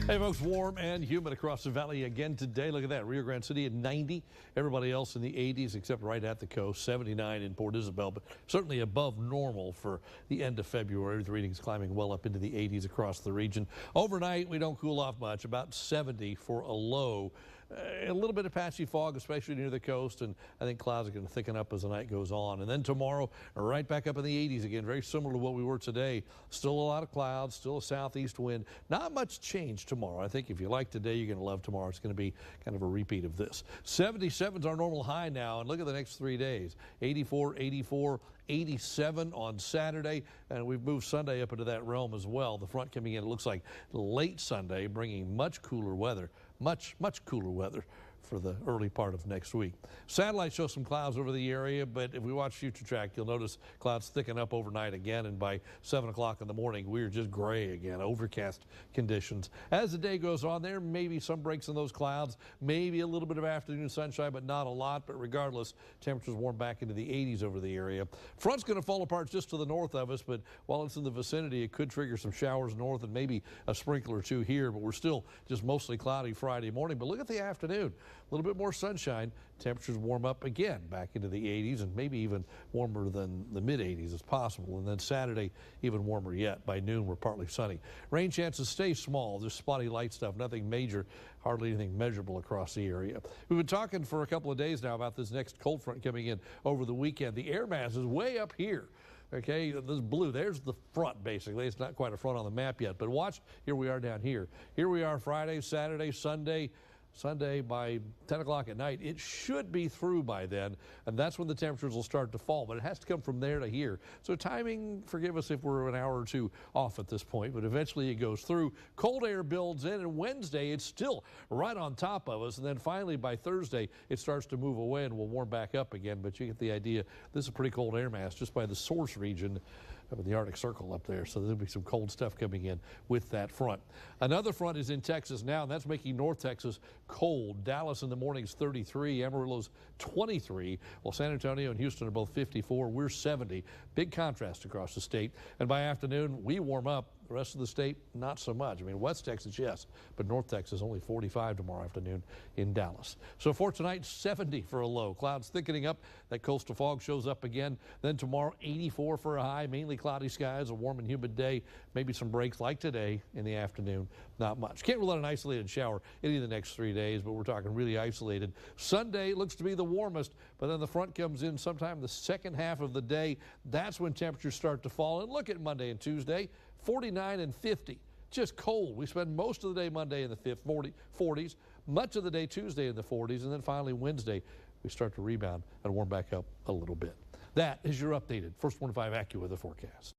Hey folks, warm and humid across the valley again today. Look at that, Rio Grande City at 90. Everybody else in the 80s except right at the coast, 79 in Port Isabel, but certainly above normal for the end of February. The readings climbing well up into the 80s across the region. Overnight, we don't cool off much, about 70 for a low. A little bit of patchy fog, especially near the coast, and I think clouds are going to thicken up as the night goes on. And then tomorrow, right back up in the 80s again, very similar to what we were today. Still a lot of clouds, still a southeast wind. Not much change tomorrow. I think if you like today, you're going to love tomorrow. It's going to be kind of a repeat of this. 77 is our normal high now, and look at the next 3 days. 84, 84, 87 on Saturday, and we've moved Sunday up into that realm as well. The front coming in, it looks like late Sunday, bringing much cooler weather. Much cooler weather for the early part of next week. Satellite shows some clouds over the area, but if we watch Future Track, you'll notice clouds thicken up overnight again, and by 7 o'clock in the morning, we're just gray again, overcast conditions. As the day goes on, there may be some breaks in those clouds, maybe a little bit of afternoon sunshine, but not a lot. But regardless, temperatures warm back into the 80s over the area. Front's going to fall apart just to the north of us, but while it's in the vicinity, it could trigger some showers north and maybe a sprinkle or two here, but we're still just mostly cloudy Friday morning. But look at the afternoon. A little bit more sunshine. Temperatures warm up again back into the 80s and maybe even warmer than the mid 80s as possible. And then Saturday, even warmer yet. By noon, we're partly sunny. Rain chances stay small. Just spotty light stuff, nothing major, hardly anything measurable across the area. We've been talking for a couple of days now about this next cold front coming in over the weekend. The air mass is way up here. Okay, this blue, there's the front basically. It's not quite a front on the map yet, but watch, here we are down here. Here we are Friday, Saturday, Sunday. Sunday by 10 o'clock at night, it should be through by then, and that's when the temperatures will start to fall, but it has to come from there to here. So timing, forgive us if we're an hour or two off at this point, but eventually it goes through. Cold air builds in, and Wednesday it's still right on top of us, and then finally by Thursday it starts to move away and we'll warm back up again. But you get the idea. This is a pretty cold air mass just by the source region of the Arctic Circle up there, so there'll be some cold stuff coming in with that front. Another front is in Texas now, and that's making North Texas cold. Dallas in the morning's 33, Amarillo's 23, while San Antonio and Houston are both 54. We're 70. Big contrast across the state. And by afternoon, we warm up. The rest of the state, not so much. I mean, West Texas, yes, but North Texas only 45 tomorrow afternoon in Dallas. So for tonight, 70 for a low. Clouds thickening up. That coastal fog shows up again. Then tomorrow, 84 for a high. Mainly cloudy skies, a warm and humid day. Maybe some breaks like today in the afternoon. Not much. Can't rule out an isolated shower any of the next 3 days, but we're talking really isolated. Sunday looks to be the warmest, but then the front comes in sometime the second half of the day. That's when temperatures start to fall. And look at Monday and Tuesday. 49 and 50, just cold. We spend most of the day Monday in the 40s, much of the day Tuesday in the 40s, and then finally Wednesday we start to rebound and warm back up a little bit. That is your updated First 105 AccuWeather forecast.